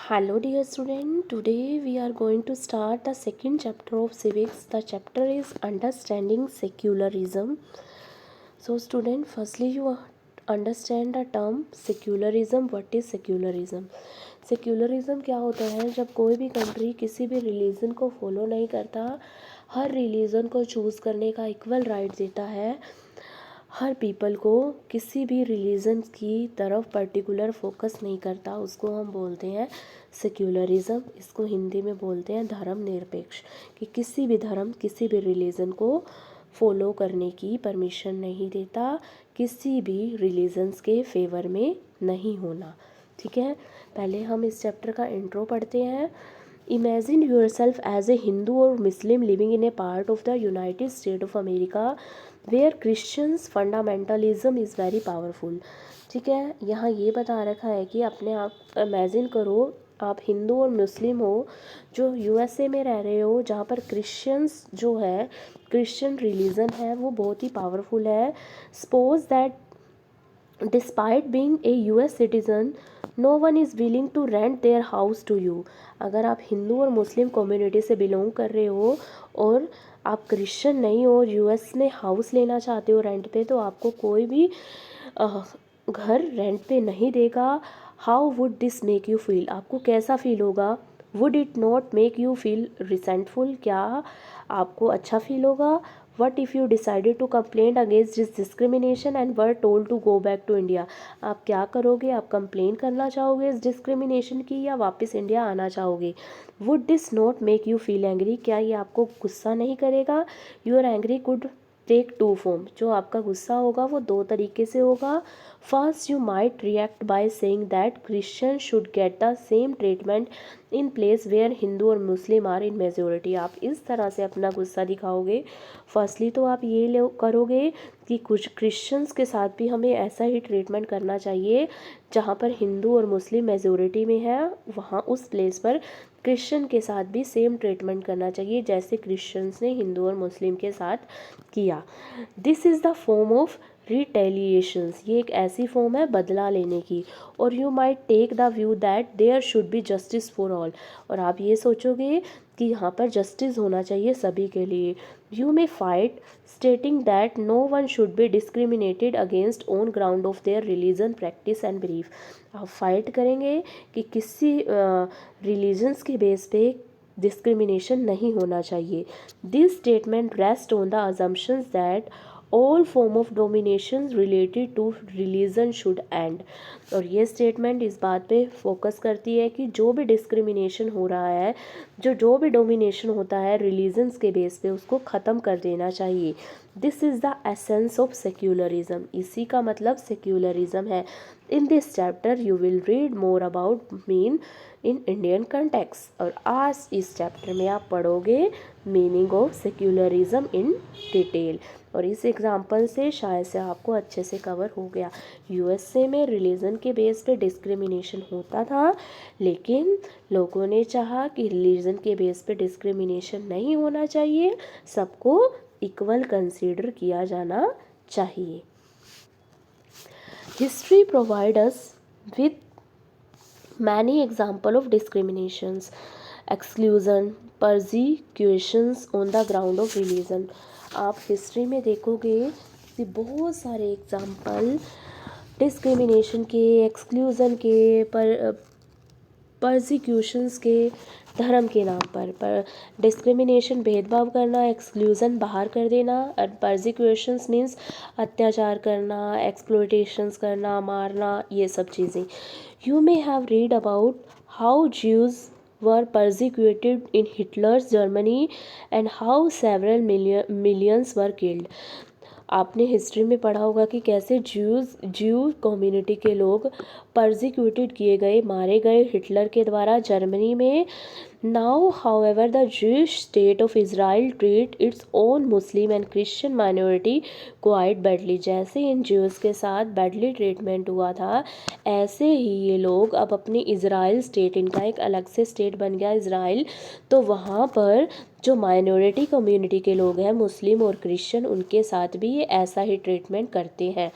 Hello dear student, today we are going to start the second chapter of civics. The chapter is understanding secularism. So student, firstly you understand the term secularism. What is secularism? Secularism क्या होता है? जब कोई भी country किसी भी religion को follow नहीं करता, हर रिलीजन को चूज़ करने का इक्वल राइट देता है, हर पीपल को किसी भी रिलीजन की तरफ पर्टिकुलर फोकस नहीं करता, उसको हम बोलते हैं सेक्युलरिज्म। इसको हिंदी में बोलते हैं धर्मनिरपेक्ष, कि किसी भी धर्म किसी भी रिलीजन को फॉलो करने की परमिशन नहीं देता, किसी भी रिलीजन्स के फेवर में नहीं होना। ठीक है, पहले हम इस चैप्टर का इंट्रो पढ़ते हैं। Imagine yourself as a Hindu और Muslim living in a part of the United State of America where Christians fundamentalism is very powerful. ठीक है, यहाँ ये बता रखा है कि अपने आप इमेजिन करो, आप हिंदू और मुस्लिम हो जो यूएसए में रह रहे हो, जहाँ पर क्रिश्चियंस जो है, क्रिश्चियन रिलीजन है वो बहुत ही पावरफुल है। Suppose that despite being a US citizen no one is willing to rent their house to you. अगर आप हिंदू और मुस्लिम कम्युनिटी से बिलोंग कर रहे हो और आप क्रिश्चियन नहीं हो और यूएस में हाउस लेना चाहते हो रेंट पे, तो आपको कोई भी घर रेंट पे नहीं देगा। How would this make you feel? आपको कैसा फील होगा? Would it not make you feel resentful? क्या आपको अच्छा फील होगा? What if you decided to complain against this discrimination and were told to go back to India? आप क्या करोगे? आप कंप्लेन करना चाहोगे इस डिस्क्रिमिनेशन की या वापस इंडिया आना चाहोगे? Would this not make you feel angry? क्या ये आपको गुस्सा नहीं करेगा? Your angry could take two form. जो आपका गुस्सा होगा वो दो तरीके से होगा। First, you might react by saying that Christian should get the same treatment in place where Hindu और मुस्लिम आर इन मेजोरिटी। आप इस तरह से अपना गुस्सा दिखाओगे। फर्स्टली तो आप ये करोगे कि कुछ क्रिश्चियंस के साथ भी हमें ऐसा ही ट्रीटमेंट करना चाहिए, जहाँ पर हिंदू और मुस्लिम मेजोरिटी में है, वहाँ उस प्लेस पर क्रिश्चियन के साथ भी सेम ट्रीटमेंट करना चाहिए जैसे क्रिश्चियंस ने हिंदू और मुस्लिम के साथ किया। This is the form of retaliations. ये एक ऐसी फॉर्म है बदला लेने की। और you might take the view that there should be justice for all. और आप ये सोचोगे कि यहाँ पर जस्टिस होना चाहिए सभी के लिए। You may fight stating that no one should be discriminated against on ground of their religion practice and belief. आप फाइट करेंगे कि किसी रिलीजन्स के बेस पे डिस्क्रिमिनेशन नहीं होना चाहिए। This statement rest on the assumptions that all form of domination related to religion should end. और ये स्टेटमेंट इस बात पे फोकस करती है कि जो भी डिस्क्रिमिनेशन हो रहा है, जो भी डोमिनेशन होता है रिलीजन्स के बेस पे, उसको ख़त्म कर देना चाहिए। This is the essence of secularism. इसी का मतलब सेक्युलरिज्म है। In this chapter you will read more about mean in Indian context. और आज इस चैप्टर में आप पढ़ोगे meaning of secularism in detail. और इस एग्जाम्पल से शायद से आपको अच्छे से कवर हो गया। यूएसए में रिलीजन के बेस पे डिस्क्रिमिनेशन होता था, लेकिन लोगों ने चाहा कि रिलीजन के बेस पे डिस्क्रिमिनेशन नहीं होना चाहिए, सबको इक्वल कंसीडर किया जाना चाहिए। History provide us with many example of discriminations, exclusion, persecutions on the ground of religion। आप हिस्ट्री में देखोगे कि बहुत सारे एग्जाम्पल डिस्क्रिमिनेशन के, एक्सक्लूज़न के, परसिक्यूशंस के, धर्म के नाम पर डिस्क्रिमिनेशन भेदभाव करना, एक्सक्लूज़न बाहर कर देना, और परसिक्यूशंस मीन्स अत्याचार करना, एक्सप्लॉयटेशंस करना, मारना, ये सब चीज़ें। You may have read about how Jews were persecuted in Hitler's Germany and how several millions were killed। आपने हिस्ट्री में पढ़ा होगा कि कैसे ज्यू कम्युनिटी के लोग परसिक्यूटेड किए गए, मारे गए हिटलर के द्वारा जर्मनी में। Now however the Jewish state of Israel treat its own Muslim and Christian minority quite badly. जैसे इन ज्यूज़ के साथ बैडली ट्रीटमेंट हुआ था, ऐसे ही ये लोग अब अपनी इज़राइल स्टेट, इनका एक अलग से स्टेट बन गया इज़राइल, तो वहाँ पर जो माइनॉरिटी कम्युनिटी के लोग हैं, मुस्लिम और क्रिश्चियन, उनके साथ भी ये ऐसा ही ट्रीटमेंट करते हैं।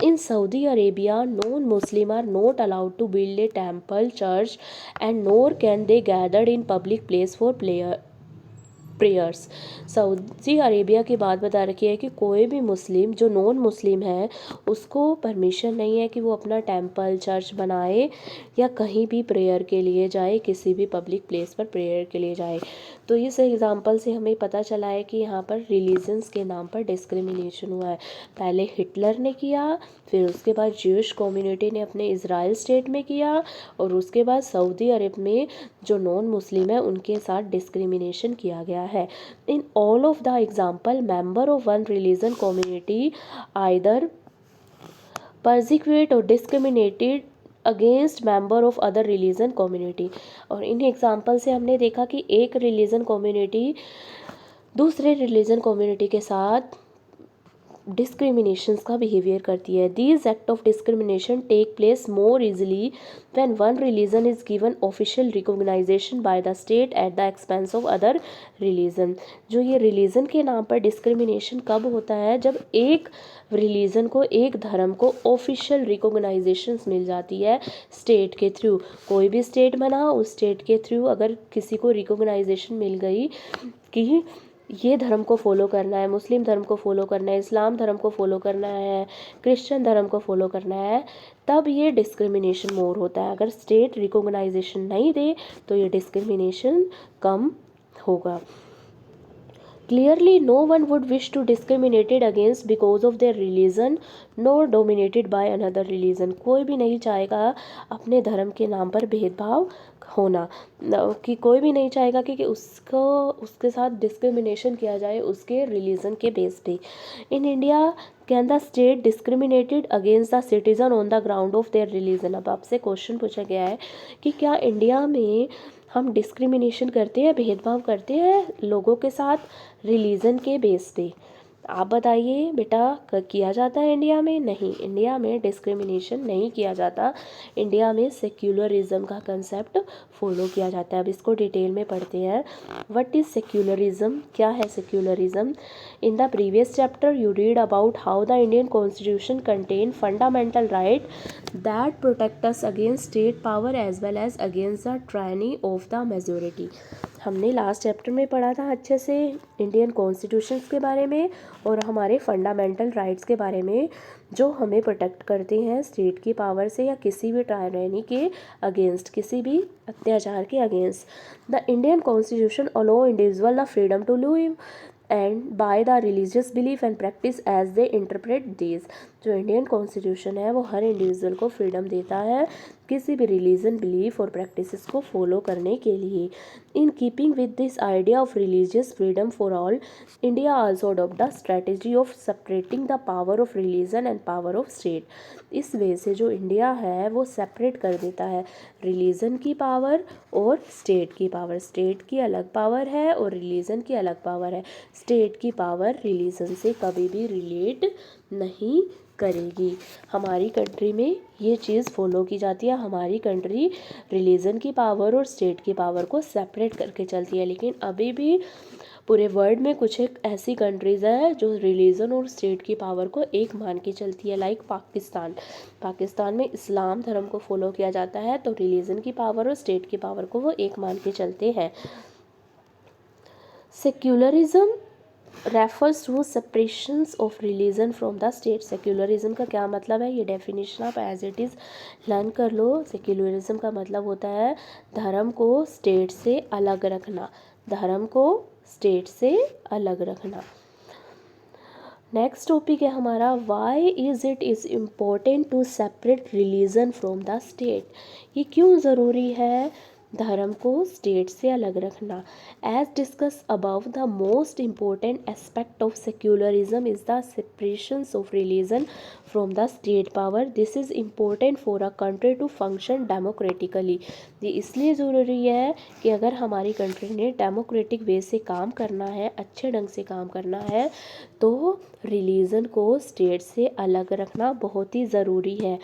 In Saudi Arabia, non-Muslim are not allowed to build a temple, church, and nor can they gather in public place for prayers. Saudi Arabia की बात बता रखी है कि कोई भी मुस्लिम जो नॉन मुस्लिम है उसको परमिशन नहीं है कि वो अपना टेंपल चर्च बनाए या कहीं भी प्रेयर के लिए जाए, किसी भी पब्लिक प्लेस पर प्रेयर के लिए जाए। तो इस एग्ज़ाम्पल से हमें पता चला है कि यहाँ पर रिलीजन्स के नाम पर डिस्क्रिमिनेशन हुआ है। पहले हिटलर ने किया, फिर उसके बाद ज्यूश कम्युनिटी ने अपने इज़राइल स्टेट में किया, और उसके बाद सऊदी अरब में जो नॉन मुस्लिम है उनके साथ डिस्क्रिमिनेशन किया गया है। In all of the example member of one religion community either persecute or discriminated against member of other religion community. और इन एग्जाम्पल से हमने देखा कि एक रिलीजन कम्युनिटी दूसरे रिलीजन कम्युनिटी के साथ डिस्क्रिमिनेशंस का बिहेवियर करती है। These act of discrimination take place more easily when one religion is given official recognization by the state at the expense of other religion. जो ये रिलीजन के नाम पर डिस्क्रिमिनेशन कब होता है? जब एक रिलीजन को, एक धर्म को ऑफिशियल रिकॉग्नाइजेशन मिल जाती है स्टेट के थ्रू। कोई भी स्टेट बना, उस स्टेट के थ्रू अगर किसी को रिकॉग्नाइजेशन मिल गई कि ये धर्म को फॉलो करना है, मुस्लिम धर्म को फॉलो करना है, इस्लाम धर्म को फॉलो करना है, क्रिश्चियन धर्म को फॉलो करना है, तब ये डिस्क्रिमिनेशन मोर होता है। अगर स्टेट रिकॉग्नाइजेशन नहीं दे तो ये डिस्क्रिमिनेशन कम होगा। Clearly, no one would wish to discriminated against because of their religion, nor dominated by another religion. कोई भी नहीं चाहेगा अपने धर्म के नाम पर भेदभाव होना, कि कोई भी नहीं चाहेगा कि उसको उसके साथ डिस्क्रिमिनेशन किया जाए उसके रिलीजन के बेस पे। In India can the state discriminated against the citizen on the ground of their religion. अब आपसे क्वेश्चन पूछा गया है कि क्या इंडिया में हम डिस्क्रिमिनेशन करते हैं, भेदभाव करते हैं लोगों के साथ रिलीजन के बेस पे? आप बताइए बेटा, किया जाता है इंडिया में? नहीं, इंडिया में डिस्क्रिमिनेशन नहीं किया जाता। इंडिया में सेक्युलरिज्म का कंसेप्ट फॉलो किया जाता है। अब इसको डिटेल में पढ़ते हैं। What is secularism? क्या है secularism? In the previous chapter you read about how the Indian constitution contain fundamental right that protect us against state power as well as against the tyranny of the majority. हमने last chapter में पढ़ा था अच्छे से Indian constitutions के बारे में और हमारे फंडामेंटल राइट्स के बारे में, जो हमें प्रोटेक्ट करते हैं स्टेट की पावर से या किसी भी टायरनी के अगेंस्ट, किसी भी अत्याचार के against. The Indian constitution allow individual the freedom to live and by the religious belief and practice as they interpret these. जो इंडियन कॉन्स्टिट्यूशन है वो हर इंडिविजुअल को फ्रीडम देता है किसी भी रिलीजन, बिलीफ और प्रैक्टिसेस को फॉलो करने के लिए। In keeping with this idea of religious freedom for all, India also adopt the strategy of separating the power of religion and power of state. इस वे से जो इंडिया है वो सेपरेट कर देता है रिलीजन की पावर और स्टेट की पावर। स्टेट की अलग पावर है और रिलीजन की अलग पावर है। स्टेट की पावर रिलीजन से कभी भी रिलेट नहीं करेगी। हमारी कंट्री में ये चीज़ फॉलो की जाती है। हमारी कंट्री रिलीजन की पावर और स्टेट की पावर को सेपरेट करके चलती है। लेकिन अभी भी पूरे वर्ल्ड में कुछ एक ऐसी कंट्रीज़ है जो रिलीजन और स्टेट की पावर को एक मान के चलती है, लाइक पाकिस्तान। पाकिस्तान में इस्लाम धर्म को फॉलो किया जाता है तो रिलीजन की पावर और स्टेट की पावर को वो एक मान के चलते हैं। Secularism refers to separations of religion from the state. Secularism का क्या मतलब है, ये डेफिनेशन आप एज इट इज़ लर्न कर लो। सेक्युलरिज्म का मतलब होता है धर्म को स्टेट से अलग रखना, धर्म को स्टेट से अलग रखना। नेक्स्ट टॉपिक है हमारा, why is it is important to separate religion from the state. ये क्यों ज़रूरी है धर्म को स्टेट से अलग रखना? As discuss above, the most important aspect of secularism is the separation of religion from the state power. This is important for a country to function democratically. ये इसलिए ज़रूरी है कि अगर हमारी कंट्री ने डेमोक्रेटिक वे से काम करना है, अच्छे ढंग से काम करना है, तो रिलीजन को स्टेट से अलग रखना बहुत ही ज़रूरी है।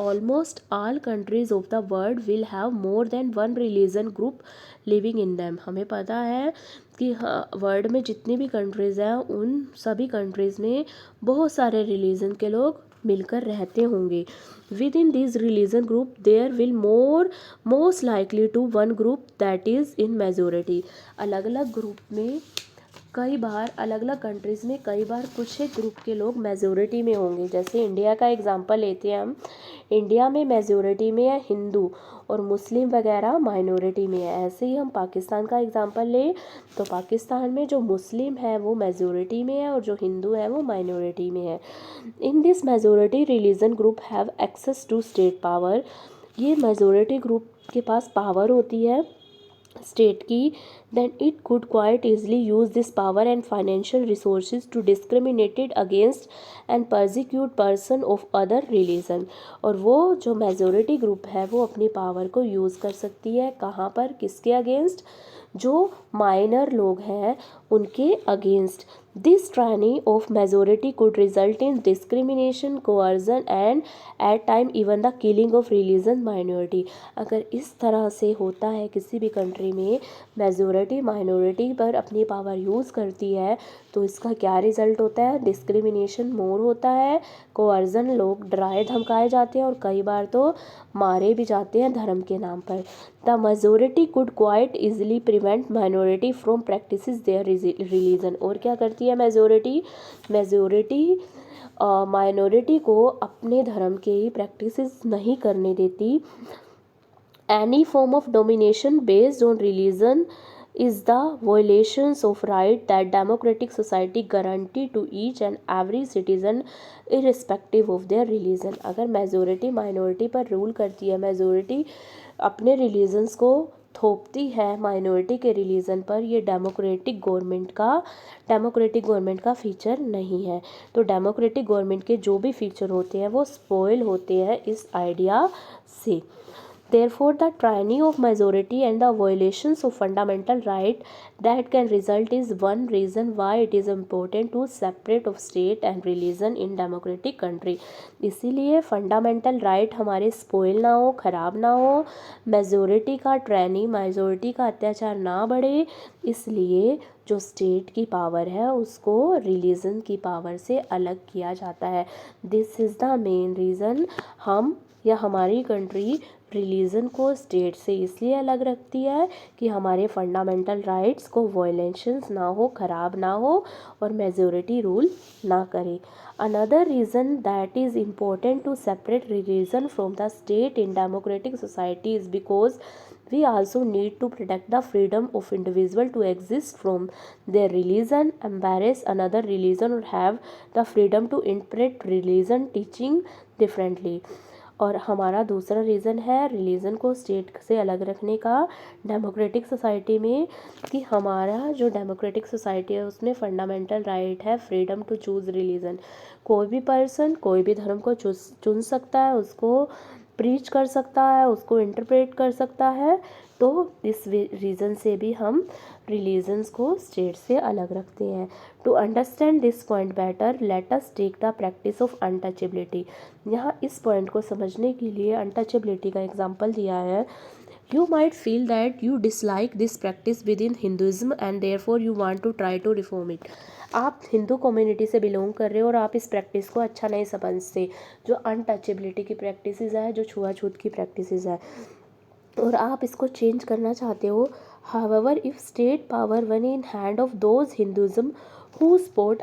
Almost all countries of the world will have more than one religion group living in them। हमें पता है कि वर्ल्ड में जितनी भी कंट्रीज़ हैं उन सभी कंट्रीज़ में बहुत सारे रिलीजन के लोग मिलकर रहते होंगे। Within this religion group there will most likely to one group that is in majority. अलग अलग ग्रुप में कई बार, अलग अलग कंट्रीज़ में कई बार कुछ एक ग्रुप के लोग मेजोरिटी में होंगे। जैसे इंडिया का एग्जांपल लेते हैं हम, इंडिया में मेजोरिटी में है हिंदू और मुस्लिम वगैरह माइनॉरिटी में है। ऐसे ही हम पाकिस्तान का एग्जांपल लें तो पाकिस्तान में जो मुस्लिम है वो मेजोरिटी में है और जो हिंदू है वो माइनॉरिटी में है। In this majority religion group have access to state power. ये मेजोरिटी ग्रुप के पास पावर होती है स्टेट की, then it could quite easily use this power and financial resources to discriminate it against and persecute person of other religion। और वो जो majority group है वो अपनी पावर को यूज़ कर सकती है कहाँ पर, किसके अगेंस्ट, जो माइनर लोग हैं उनके against. This tyranny of majority could result in discrimination, coercion and at time even the killing of religious minority। अगर इस तरह से होता है किसी भी कंट्री में, मेजोरिटी माइनॉरिटी पर अपनी पावर यूज़ करती है, तो इसका क्या रिज़ल्ट होता है, डिस्क्रिमिनेशन मोर होता है, कोअर्जन, लोग डराए धमकाए जाते हैं और कई बार तो मारे भी जाते हैं धर्म के नाम पर। The majority could quite easily prevent minority from practices their religion. और क्या करती है मेजोरिटी माइनॉरिटी को अपने धर्म के ही प्रैक्टिसेस नहीं करने देती। Any form of domination based on religion is the violations of right that democratic society guarantee to each and every citizen irrespective of their religion। अगर मेजोरिटी माइनॉरिटी पर रूल करती है, मेजोरिटी अपने रिलीजन्स को थोपती है माइनॉरिटी के religion पर, ये डेमोक्रेटिक गवर्नमेंट का फीचर नहीं है। तो डेमोक्रेटिक गवर्नमेंट के जो भी फीचर होते हैं वो स्पॉइल होते हैं इस आइडिया से। Therefore, the tyranny of majority and the violations of fundamental right that can result is one reason why it is important to separate of state and religion in democratic country। इसीलिए fundamental right हमारे spoil ना हो, ख़राब ना हो, majority का tyranny, majority का अत्याचार ना बढ़े, इसलिए जो स्टेट की पावर है उसको रिलीजन की पावर से अलग किया जाता है। This is the main reason हम या हमारी कंट्री रिलीजन को स्टेट से इसलिए अलग रखती है कि हमारे फंडामेंटल राइट्स को वायलेशंस ना हो, ख़राब ना हो और मेजोरिटी रूल ना करे। Another reason that is important to separate religion from the state in democratic society is because we also need to protect the freedom of individual to exist from their religion, embrace another religion or have the freedom to interpret religion teaching differently। और हमारा दूसरा reason है religion को state से अलग रखने का democratic society में, कि हमारा जो डेमोक्रेटिक सोसाइटी है उसमें फंडामेंटल राइट है फ्रीडम टू चूज़ रिलीजन। कोई भी पर्सन कोई भी धर्म को चुन सकता है, उसको प्रीच कर सकता है, उसको इंटरप्रेट कर सकता है। तो इस रीज़न से भी हम रिलीजन्स को स्टेट से अलग रखते हैं। To understand this point better let us take the practice of untouchability. यहाँ इस पॉइंट को समझने के लिए अनटचेबिलिटी का एग्जांपल दिया है। You might feel that you dislike this practice within Hinduism and therefore you want to try to reform it. आप हिंदू कम्युनिटी से बिलोंग कर रहे हो और आप इस प्रैक्टिस को अच्छा नहीं समझते, जो अनटचेबिलिटी की प्रैक्टिसेस है, जो छुआछूत की प्रैक्टिसेस है, और आप इसको चेंज करना चाहते हो। However if state power one in hand of those Hinduism who support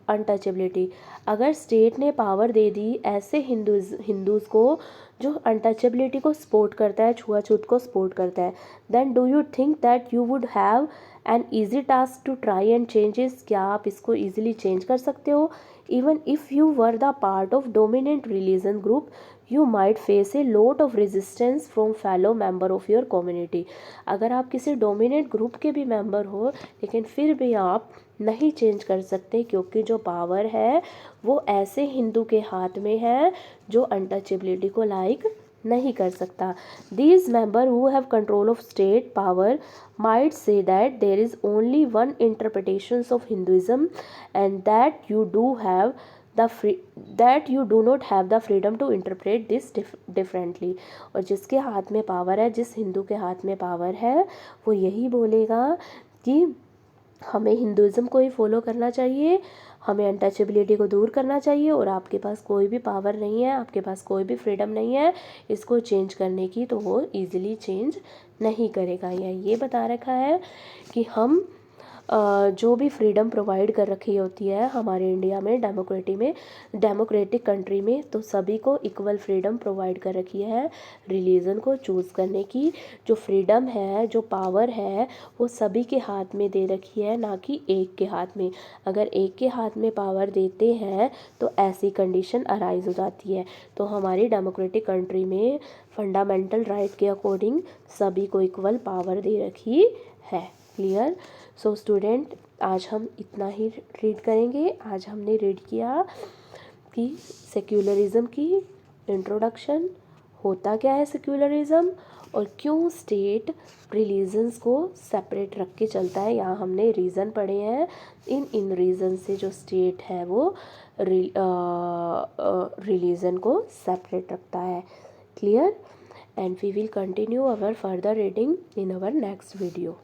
untouchability. अगर स्टेट ने पावर दे दी ऐसे हिंदूज़ को जो अनटचेबिलिटी को सपोर्ट करता है, छुआछूत को सपोर्ट करता है, then do you think that you would have an easy task to try and changes. क्या आप इसको ईजिली चेंज कर सकते हो? Even if you were the part of dominant religion group you might face a lot of resistance from fellow member of your community. अगर आप किसी dominant group के भी मेंबर हो लेकिन फिर भी आप नहीं चेंज कर सकते, क्योंकि जो पावर है वो ऐसे हिंदू के हाथ में है जो अनटचेबिलिटी को लाइक नहीं कर सकता। These member who have control of state power might say that there is only one interpretation of Hinduism and that you do not have the freedom to interpret this differently. और जिसके हाथ में power है, जिस हिंदू के हाथ में पावर है, वो यही बोलेगा कि हमें हिंदुज़म को ही फॉलो करना चाहिए, हमें अनटचेबिलिटी को दूर करना चाहिए, और आपके पास कोई भी पावर नहीं है, आपके पास कोई भी फ्रीडम नहीं है इसको चेंज करने की, तो वो इजीली चेंज नहीं करेगा। या ये बता रखा है कि हम जो भी फ्रीडम प्रोवाइड कर रखी होती है हमारे इंडिया में, डेमोक्रेटिक कंट्री में, तो सभी को इक्वल फ्रीडम प्रोवाइड कर रखी है रिलीजन को चूज़ करने की। जो फ्रीडम है, जो पावर है, वो सभी के हाथ में दे रखी है, ना कि एक के हाथ में। अगर एक के हाथ में पावर देते हैं तो ऐसी कंडीशन अराइज हो जाती है। तो हमारी डेमोक्रेटिक कंट्री में फंडामेंटल राइट के अकॉर्डिंग सभी को इक्वल पावर दे रखी है। क्लियर? सो स्टूडेंट, आज हम इतना ही रीड करेंगे। आज हमने रीड किया कि सेक्युलरिज्म की इंट्रोडक्शन, होता क्या है सेक्युलरिज्म, और क्यों स्टेट रिलीजन्स को सेपरेट रख के चलता है। यहाँ हमने रीज़न पढ़े हैं। इन रीज़न से जो स्टेट है वो रिलीजन को सेपरेट रखता है। Clear? And we will continue our further reading in our next video.